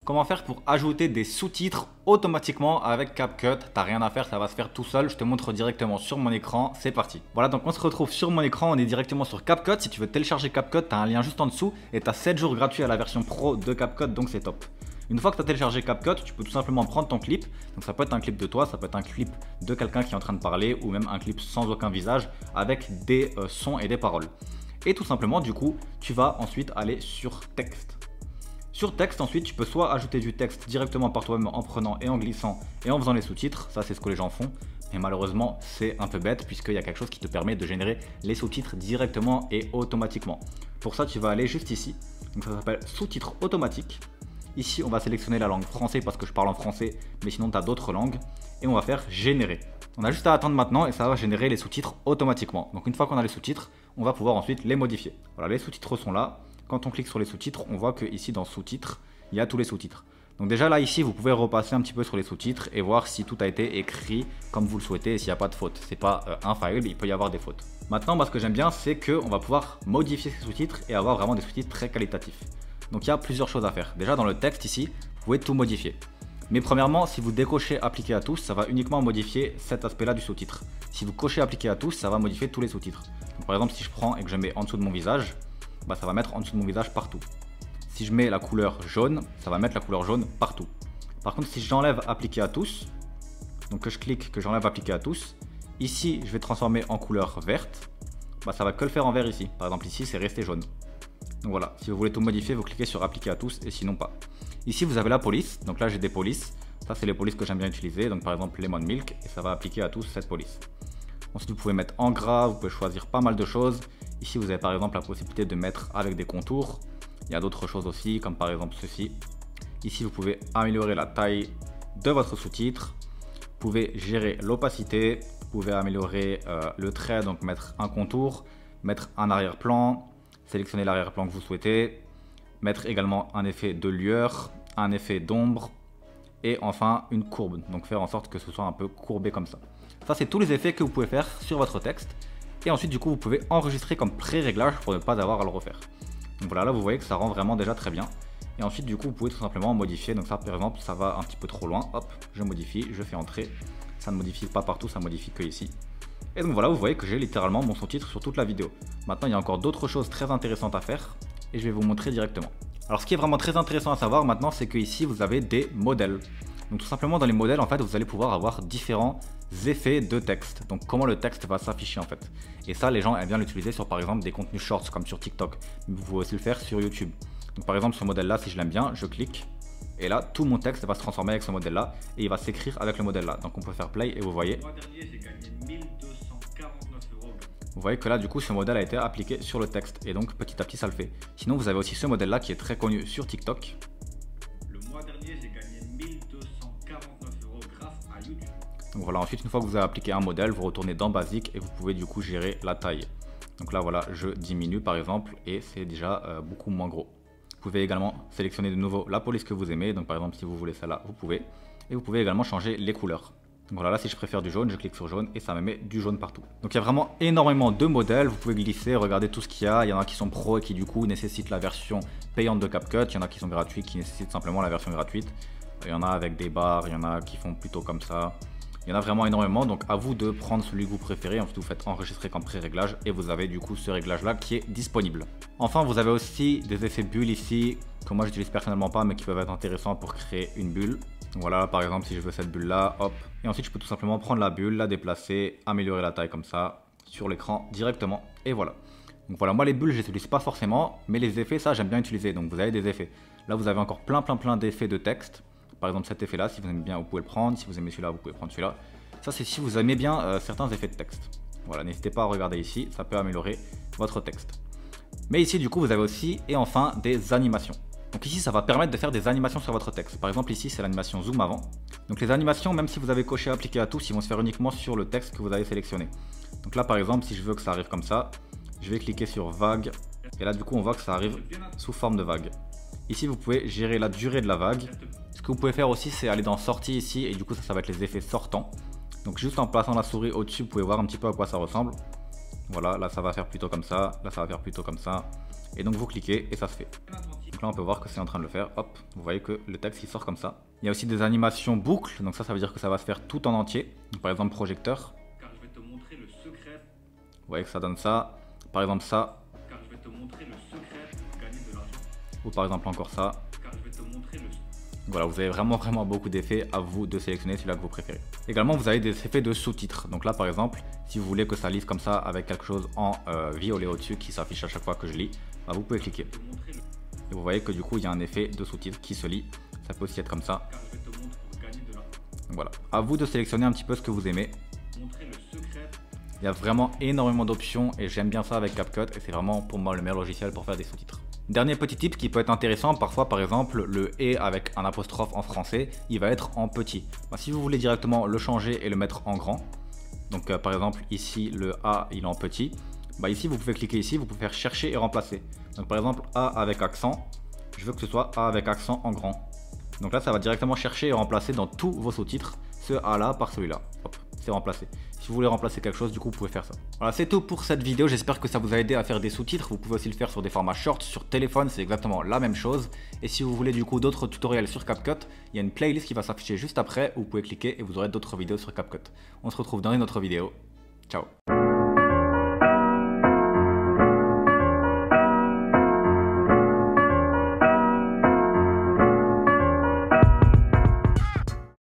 Comment faire pour ajouter des sous-titres automatiquement avec CapCut? T'as rien à faire, ça va se faire tout seul. Je te montre directement sur mon écran. C'est parti. Voilà, donc on se retrouve sur mon écran. On est directement sur CapCut. Si tu veux télécharger CapCut, t'as un lien juste en dessous et t'as 7 jours gratuits à la version pro de CapCut, donc c'est top. Une fois que tu as téléchargé CapCut, tu peux tout simplement prendre ton clip. Donc ça peut être un clip de toi, ça peut être un clip de quelqu'un qui est en train de parler ou même un clip sans aucun visage avec des sons et des paroles. Et tout simplement, du coup, tu vas ensuite aller sur texte. Sur texte, ensuite, tu peux soit ajouter du texte directement par toi-même en prenant et en glissant et en faisant les sous-titres. Ça, c'est ce que les gens font. Mais malheureusement, c'est un peu bête puisqu'il y a quelque chose qui te permet de générer les sous-titres directement et automatiquement. Pour ça, tu vas aller juste ici. Donc ça s'appelle sous-titres automatiques. Ici, on va sélectionner la langue français parce que je parle en français, mais sinon, tu as d'autres langues. Et on va faire générer. On a juste à attendre maintenant et ça va générer les sous-titres automatiquement. Donc une fois qu'on a les sous-titres, on va pouvoir ensuite les modifier. Voilà, les sous-titres sont là. Quand on clique sur les sous-titres, on voit que ici dans sous-titres, il y a tous les sous-titres. Donc déjà là ici, vous pouvez repasser un petit peu sur les sous-titres et voir si tout a été écrit comme vous le souhaitez et s'il n'y a pas de faute. C'est pas infaillible, il peut y avoir des fautes. Maintenant, moi, ce que j'aime bien, c'est qu'on va pouvoir modifier ces sous-titres et avoir vraiment des sous-titres très qualitatifs. Donc il y a plusieurs choses à faire. Déjà dans le texte ici, vous pouvez tout modifier. Mais premièrement, si vous décochez appliquer à tous, ça va uniquement modifier cet aspect-là du sous-titre. Si vous cochez appliquer à tous, ça va modifier tous les sous-titres. Par exemple, si je prends et que je mets en dessous de mon visage, bah, ça va mettre en dessous de mon visage partout. Si je mets la couleur jaune, ça va mettre la couleur jaune partout. Par contre, si j'enlève appliquer à tous, donc que je clique, que j'enlève appliquer à tous, ici je vais transformer en couleur verte, bah, ça va que le faire en vert ici. Par exemple ici c'est resté jaune. Donc voilà, si vous voulez tout modifier, vous cliquez sur appliquer à tous et sinon pas. Ici vous avez la police, donc là j'ai des polices. Ça c'est les polices que j'aime bien utiliser, donc par exemple Lemon Milk, et ça va appliquer à tous cette police. Ensuite vous pouvez mettre en gras, vous pouvez choisir pas mal de choses. Ici vous avez par exemple la possibilité de mettre avec des contours. Il y a d'autres choses aussi, comme par exemple ceci. Ici vous pouvez améliorer la taille de votre sous-titre. Vous pouvez gérer l'opacité, vous pouvez améliorer le trait, donc mettre un contour, mettre un arrière-plan, sélectionner l'arrière-plan que vous souhaitez, mettre également un effet de lueur, un effet d'ombre et enfin une courbe, donc faire en sorte que ce soit un peu courbé comme ça. Ça c'est tous les effets que vous pouvez faire sur votre texte et ensuite du coup vous pouvez enregistrer comme pré-réglage pour ne pas avoir à le refaire. Donc voilà, là vous voyez que ça rend vraiment déjà très bien. Et ensuite du coup vous pouvez tout simplement modifier, donc ça par exemple ça va un petit peu trop loin, hop, je modifie, je fais entrer, ça ne modifie pas partout, ça modifie que ici. Et donc voilà, vous voyez que j'ai littéralement mon sous-titre sur toute la vidéo. Maintenant il y a encore d'autres choses très intéressantes à faire et je vais vous montrer directement. Alors ce qui est vraiment très intéressant à savoir maintenant, c'est que ici vous avez des modèles. Donc tout simplement dans les modèles en fait vous allez pouvoir avoir différents effets de texte. Donc comment le texte va s'afficher en fait. Et ça les gens aiment bien l'utiliser sur par exemple des contenus shorts comme sur TikTok. Mais vous pouvez aussi le faire sur YouTube. Donc par exemple ce modèle là, si je l'aime bien, je clique. Et là tout mon texte va se transformer avec ce modèle là. Et il va s'écrire avec le modèle là. Donc on peut faire play et vous voyez. Vous voyez que là du coup ce modèle a été appliqué sur le texte. Et donc petit à petit ça le fait. Sinon vous avez aussi ce modèle là qui est très connu sur TikTok. Le mois dernier j'ai gagné 1249 € grâce à YouTube. Donc voilà, ensuite une fois que vous avez appliqué un modèle, vous retournez dans Basique et vous pouvez du coup gérer la taille. Donc là voilà, je diminue par exemple et c'est déjà beaucoup moins gros. Vous pouvez également sélectionner de nouveau la police que vous aimez. Donc par exemple si vous voulez celle-là, vous pouvez. Et vous pouvez également changer les couleurs. Donc voilà, là si je préfère du jaune, je clique sur jaune et ça me met du jaune partout. Donc il y a vraiment énormément de modèles, vous pouvez glisser, regarder tout ce qu'il y a. Il y en a qui sont pro et qui du coup nécessitent la version payante de CapCut. Il y en a qui sont gratuits, qui nécessitent simplement la version gratuite. Il y en a avec des barres, il y en a qui font plutôt comme ça. Il y en a vraiment énormément, donc à vous de prendre celui que vous préférez. Ensuite vous faites enregistrer comme pré-réglage et vous avez du coup ce réglage là qui est disponible. Enfin vous avez aussi des effets bulles ici que moi j'utilise personnellement pas mais qui peuvent être intéressants pour créer une bulle. Donc voilà, par exemple si je veux cette bulle là, hop, et ensuite je peux tout simplement prendre la bulle, la déplacer, améliorer la taille comme ça sur l'écran directement et voilà. Donc voilà, moi les bulles je les utilise pas forcément, mais les effets ça j'aime bien utiliser. Donc vous avez des effets. Là vous avez encore plein d'effets de texte. Par exemple cet effet là, si vous aimez bien vous pouvez le prendre, si vous aimez celui-là vous pouvez prendre celui-là. Ça c'est si vous aimez bien certains effets de texte. Voilà, n'hésitez pas à regarder ici, ça peut améliorer votre texte. Mais ici du coup vous avez aussi et enfin des animations. Donc ici ça va permettre de faire des animations sur votre texte. Par exemple ici c'est l'animation zoom avant. Donc les animations, même si vous avez coché appliquer à tous, ils vont se faire uniquement sur le texte que vous avez sélectionné. Donc là par exemple si je veux que ça arrive comme ça, je vais cliquer sur vague. Et là du coup on voit que ça arrive sous forme de vague. Ici vous pouvez gérer la durée de la vague. Ce que vous pouvez faire aussi c'est aller dans sortie ici et du coup ça va être les effets sortants. Donc juste en plaçant la souris au-dessus vous pouvez voir un petit peu à quoi ça ressemble. Voilà, là ça va faire plutôt comme ça, là ça va faire plutôt comme ça. Et donc vous cliquez et ça se fait. Donc là on peut voir que c'est en train de le faire. Hop, vous voyez que le texte il sort comme ça. Il y a aussi des animations boucles, donc ça veut dire que ça va se faire tout en entier. Donc, par exemple projecteur. Car je vais te montrer le secret. Vous voyez que ça donne ça. Par exemple ça. Car je vais te montrer le secret pour gagner de l'argent. Ou par exemple encore ça. Car je vais te montrer le. Voilà, vous avez vraiment beaucoup d'effets, à vous de sélectionner celui-là que vous préférez. Également, vous avez des effets de sous-titres. Donc là, par exemple, si vous voulez que ça lise comme ça avec quelque chose en violet au-dessus qui s'affiche à chaque fois que je lis, bah, vous pouvez cliquer. Et vous voyez que du coup, il y a un effet de sous-titres qui se lit. Ça peut aussi être comme ça. Car je vais te montrer pour gagner de l'argent. Donc voilà, à vous de sélectionner un petit peu ce que vous aimez. Montrer le secret. Il y a vraiment énormément d'options et j'aime bien ça avec CapCut et c'est vraiment pour moi le meilleur logiciel pour faire des sous-titres. Dernier petit tip qui peut être intéressant, parfois par exemple le et avec un apostrophe en français, il va être en petit. Bah, si vous voulez directement le changer et le mettre en grand, donc par exemple ici le a il est en petit, bah ici vous pouvez cliquer ici, vous pouvez faire chercher et remplacer. Donc par exemple a avec accent, je veux que ce soit a avec accent en grand. Donc là ça va directement chercher et remplacer dans tous vos sous-titres ce a là par celui-là. Hop, c'est remplacé. Si vous voulez remplacer quelque chose, du coup, vous pouvez faire ça. Voilà, c'est tout pour cette vidéo. J'espère que ça vous a aidé à faire des sous-titres. Vous pouvez aussi le faire sur des formats shorts, sur téléphone, c'est exactement la même chose. Et si vous voulez du coup d'autres tutoriels sur CapCut, il y a une playlist qui va s'afficher juste après où vous pouvez cliquer et vous aurez d'autres vidéos sur CapCut. On se retrouve dans une autre vidéo. Ciao.